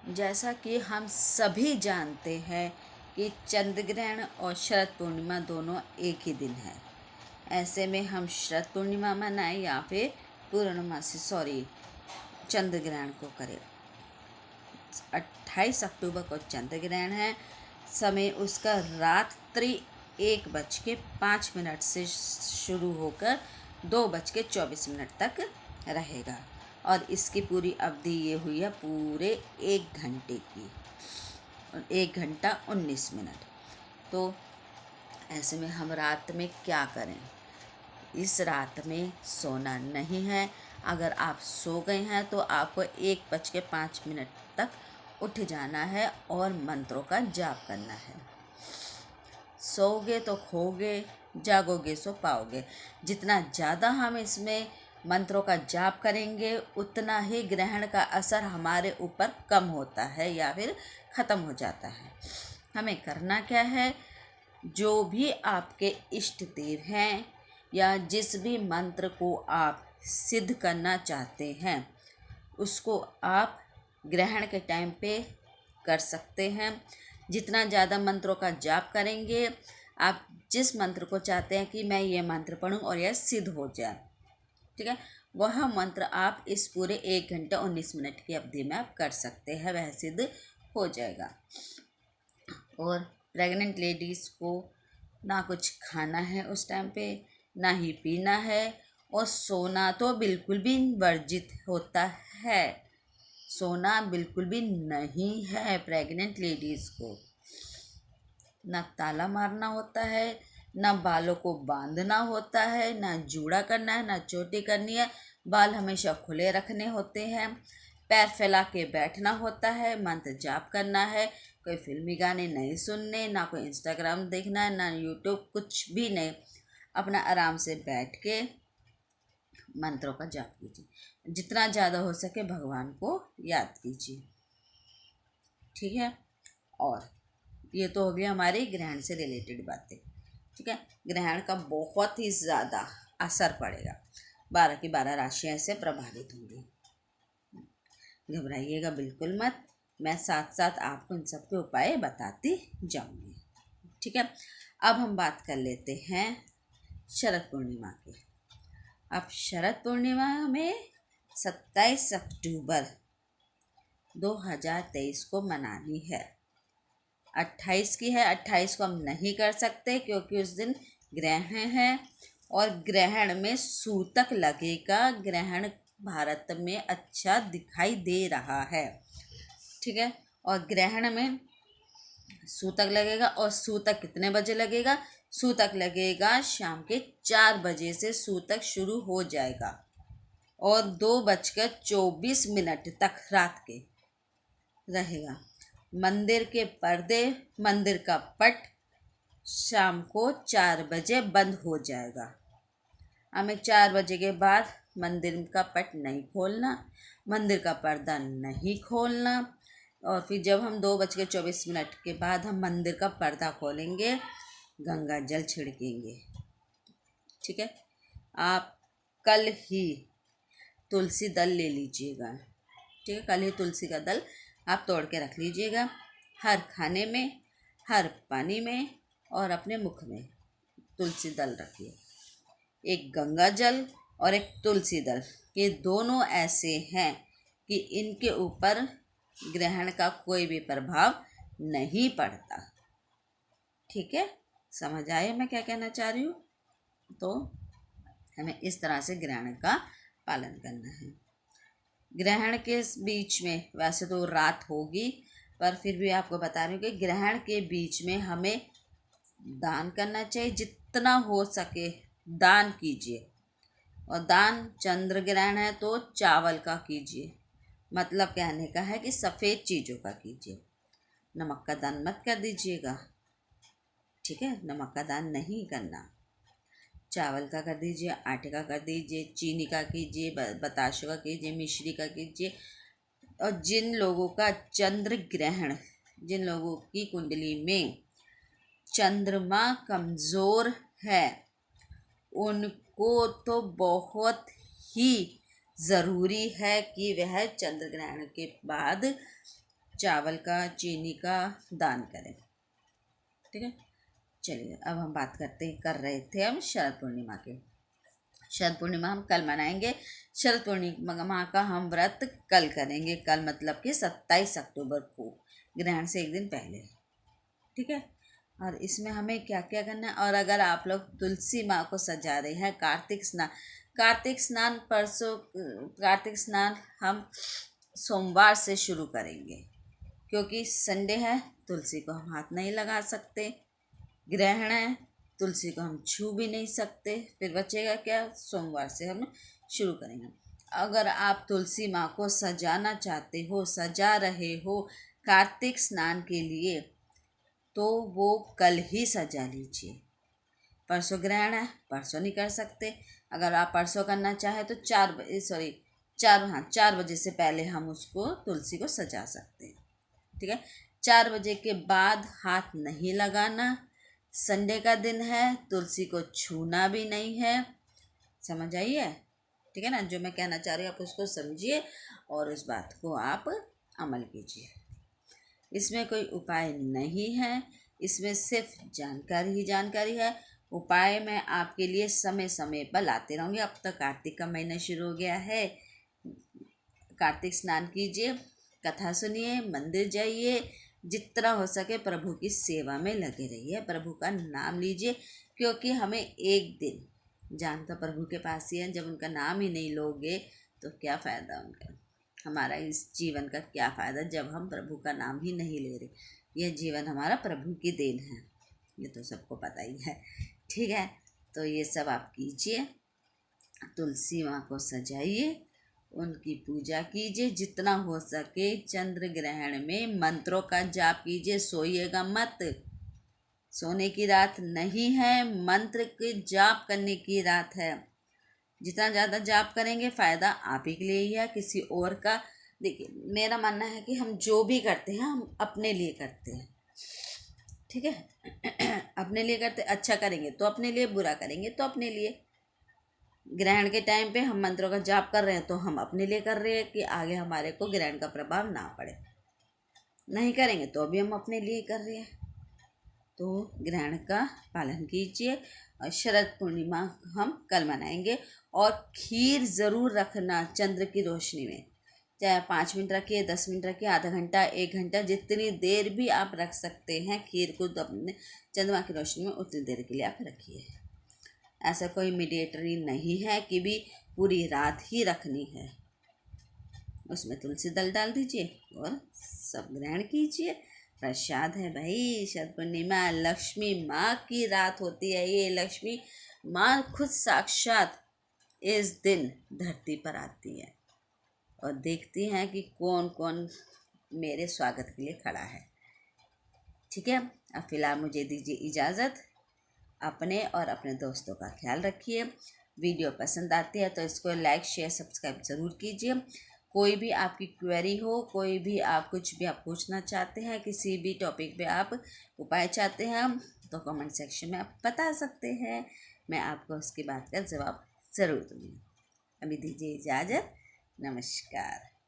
जैसा कि हम सभी जानते हैं कि चंद्र ग्रहण और शरद पूर्णिमा दोनों एक ही दिन है। ऐसे में हम शरद पूर्णिमा मनाएं या फिर पूर्णमासी चंद्र ग्रहण को करें। 28 अक्टूबर को चंद्र ग्रहण है। समय उसका रात्रि 1:05 से शुरू होकर 2:24 तक रहेगा और इसकी पूरी अवधि ये हुई है पूरे 1 घंटे की, 1 घंटा 19 मिनट। तो ऐसे में हम रात में क्या करें? इस रात में सोना नहीं है। अगर आप सो गए हैं तो आपको 1:05 तक उठ जाना है और मंत्रों का जाप करना है। सोओगे तो खोगे, जागोगे सो पाओगे। जितना ज़्यादा हम इसमें मंत्रों का जाप करेंगे उतना ही ग्रहण का असर हमारे ऊपर कम होता है या फिर ख़त्म हो जाता है। हमें करना क्या है? जो भी आपके इष्ट देव हैं या जिस भी मंत्र को आप सिद्ध करना चाहते हैं उसको आप ग्रहण के टाइम पे कर सकते हैं। जितना ज़्यादा मंत्रों का जाप करेंगे, आप जिस मंत्र को चाहते हैं कि मैं ये मंत्र पढ़ूं और यह सिद्ध हो जाए, ठीक है, वह मंत्र आप इस पूरे 1 घंटा 19 मिनट की अवधि में आप कर सकते हैं, वह सिद्ध हो जाएगा। और प्रेग्नेंट लेडीज़ को ना कुछ खाना है उस टाइम पे, ना ही पीना है, और सोना तो बिल्कुल भी वर्जित होता है। सोना बिल्कुल भी नहीं है प्रेग्नेंट लेडीज़ को। ना ताला मारना होता है, ना बालों को बांधना होता है, ना जूड़ा करना है, ना चोटी करनी है। बाल हमेशा खुले रखने होते हैं। पैर फैला के बैठना होता है। मंत्र जाप करना है। कोई फिल्मी गाने नहीं सुनने, ना कोई इंस्टाग्राम देखना है, ना यूट्यूब, कुछ भी नहीं। अपना आराम से बैठ के मंत्रों का जाप कीजिए। जितना ज़्यादा हो सके भगवान को याद कीजिए, ठीक है। और ये तो हो गया हमारे ग्रहण से रिलेटेड बातें, ठीक है। ग्रहण का बहुत ही ज़्यादा असर पड़ेगा। 12 की 12 राशियाँ इससे प्रभावित होंगी। घबराइएगा बिल्कुल मत, मैं साथ साथ आपको इन सब के उपाय बताती जाऊंगी, ठीक है। अब हम बात कर लेते हैं शरद पूर्णिमा की। अब शरद पूर्णिमा में 27 अक्टूबर 2023 को मनानी है। 28 की है, 28 को हम नहीं कर सकते क्योंकि उस दिन ग्रहण है और ग्रहण में सूतक लगेगा। ग्रहण भारत में अच्छा दिखाई दे रहा है, ठीक है। और ग्रहण में सूतक लगेगा, और सूतक कितने बजे लगेगा? सूतक लगेगा शाम के 4 बजे से सूतक शुरू हो जाएगा और 2:24 तक रात के रहेगा। मंदिर के पर्दे, मंदिर का पट शाम को 4 बजे बंद हो जाएगा। हमें 4 बजे के बाद मंदिर का पट नहीं खोलना, मंदिर का पर्दा नहीं खोलना। और फिर जब हम 2:24 के बाद हम मंदिर का पर्दा खोलेंगे, गंगा जल छिड़केंगे, ठीक है। आप कल ही तुलसी दल ले लीजिएगा, ठीक है। कल ही तुलसी का दल आप तोड़ के रख लीजिएगा। हर खाने में, हर पानी में और अपने मुख में तुलसी दल रखिए। एक गंगा जल और एक तुलसी दल, ये दोनों ऐसे हैं कि इनके ऊपर ग्रहण का कोई भी प्रभाव नहीं पड़ता, ठीक है। समझ आए मैं क्या कहना चाह रही हूँ? तो हमें इस तरह से ग्रहण का पालन करना है। ग्रहण के बीच में वैसे तो रात होगी, पर फिर भी आपको बता रही हूँ कि ग्रहण के बीच में हमें दान करना चाहिए। जितना हो सके दान कीजिए। और दान, चंद्र ग्रहण है तो चावल का कीजिए। मतलब कहने का है कि सफ़ेद चीज़ों का कीजिए। नमक का दान मत कर दीजिएगा, ठीक है। नमक का दान नहीं करना। चावल का कर दीजिए, आटे का कर दीजिए, चीनी का कीजिए, बताशों का कीजिए, मिश्री का कीजिए। और जिन लोगों का चंद्र ग्रहण, जिन लोगों की कुंडली में चंद्रमा कमज़ोर है, उनको तो बहुत ही ज़रूरी है कि वह चंद्र ग्रहण के बाद चावल का, चीनी का दान करें। ठीक है, चलिए अब हम बात कर रहे थे हम शरद पूर्णिमा के। शरद पूर्णिमा हम कल मनाएंगे। शरद पूर्णिमा का हम व्रत कल करेंगे। कल मतलब कि 27 अक्टूबर को, ग्रहण से एक दिन पहले। ठीक है, और इसमें हमें क्या क्या करना है। और अगर आप लोग तुलसी माँ को सजा रहे हैं, कार्तिक स्नान हम सोमवार से शुरू करेंगे, क्योंकि संडे है, तुलसी को हम हाथ नहीं लगा सकते। ग्रहण है, तुलसी को हम छू भी नहीं सकते। फिर बचेगा क्या, सोमवार से हम शुरू करेंगे। अगर आप तुलसी माँ को सजाना चाहते हो, सजा रहे हो कार्तिक स्नान के लिए, तो वो कल ही सजा लीजिए। परसों ग्रहण है, परसों नहीं कर सकते। अगर आप परसों करना चाहे तो 4 बजे से पहले हम उसको, तुलसी को सजा सकते हैं। ठीक है, 4 बजे के बाद हाथ नहीं लगाना। संडे का दिन है, तुलसी को छूना भी नहीं है। समझ आई है? ठीक है ना, जो मैं कहना चाह रही हूँ आप उसको समझिए और उस बात को आप अमल कीजिए। इसमें कोई उपाय नहीं है, इसमें सिर्फ जानकारी ही जानकारी है। उपाय मैं आपके लिए समय समय पर लाते रहूँगी। अब तक कार्तिक का महीना शुरू हो गया है। कार्तिक स्नान कीजिए, कथा सुनिए, मंदिर जाइए, जितना हो सके प्रभु की सेवा में लगे रहिए, प्रभु का नाम लीजिए, क्योंकि हमें एक दिन जान तो प्रभु के पास ही है। जब उनका नाम ही नहीं लोगे तो क्या फ़ायदा उनका, हमारा इस जीवन का क्या फ़ायदा जब हम प्रभु का नाम ही नहीं ले रहे। यह जीवन हमारा प्रभु की देन है, ये तो सबको पता ही है। ठीक है, तो ये सब आप कीजिए, तुलसी माँ को सजाइए, उनकी पूजा कीजिए, जितना हो सके। चंद्र ग्रहण में मंत्रों का जाप कीजिए, सोइएगा मत। सोने की रात नहीं है, मंत्र के जाप करने की रात है। जितना ज़्यादा जाप करेंगे फ़ायदा आप ही के लिए ही है, किसी और का। देखिए, मेरा मानना है कि हम जो भी करते हैं हम अपने लिए करते हैं। ठीक है अपने लिए करते, अच्छा करेंगे तो अपने लिए, बुरा करेंगे तो अपने लिए। ग्रहण के टाइम पे हम मंत्रों का जाप कर रहे हैं तो हम अपने लिए कर रहे हैं कि आगे हमारे को ग्रहण का प्रभाव ना पड़े। नहीं करेंगे तो भी हम अपने लिए कर रहे हैं। तो ग्रहण का पालन कीजिए। और शरद पूर्णिमा हम कल मनाएंगे। और खीर ज़रूर रखना चंद्र की रोशनी में, चाहे 5 मिनट रखिए, 10 मिनट रखिए, आधा घंटा, 1 घंटा, जितनी देर भी आप रख सकते हैं खीर को, तो अपने चंद्रमा की रोशनी में उतनी देर के लिए आप रखिए। ऐसा कोई मीडिएटरी नहीं है कि भी पूरी रात ही रखनी है। उसमें तुलसी दल डाल दीजिए और सब ग्रहण कीजिए। प्रसाद है भाई। शरद पूर्णिमा लक्ष्मी माँ की रात होती है। ये लक्ष्मी माँ खुद साक्षात इस दिन धरती पर आती है और देखती हैं कि कौन कौन मेरे स्वागत के लिए खड़ा है। ठीक है, अब फिलहाल मुझे दीजिए इजाज़त। अपने और अपने दोस्तों का ख्याल रखिए। वीडियो पसंद आती है तो इसको लाइक, शेयर, सब्सक्राइब ज़रूर कीजिए। कोई भी आपकी क्वेरी हो, कोई भी आप कुछ भी आप पूछना चाहते हैं, किसी भी टॉपिक पे आप उपाय चाहते हैं तो कमेंट सेक्शन में आप बता सकते हैं। मैं आपको उसकी बात का जवाब ज़रूर दूँगी। अभी दीजिए इजाज़त। नमस्कार।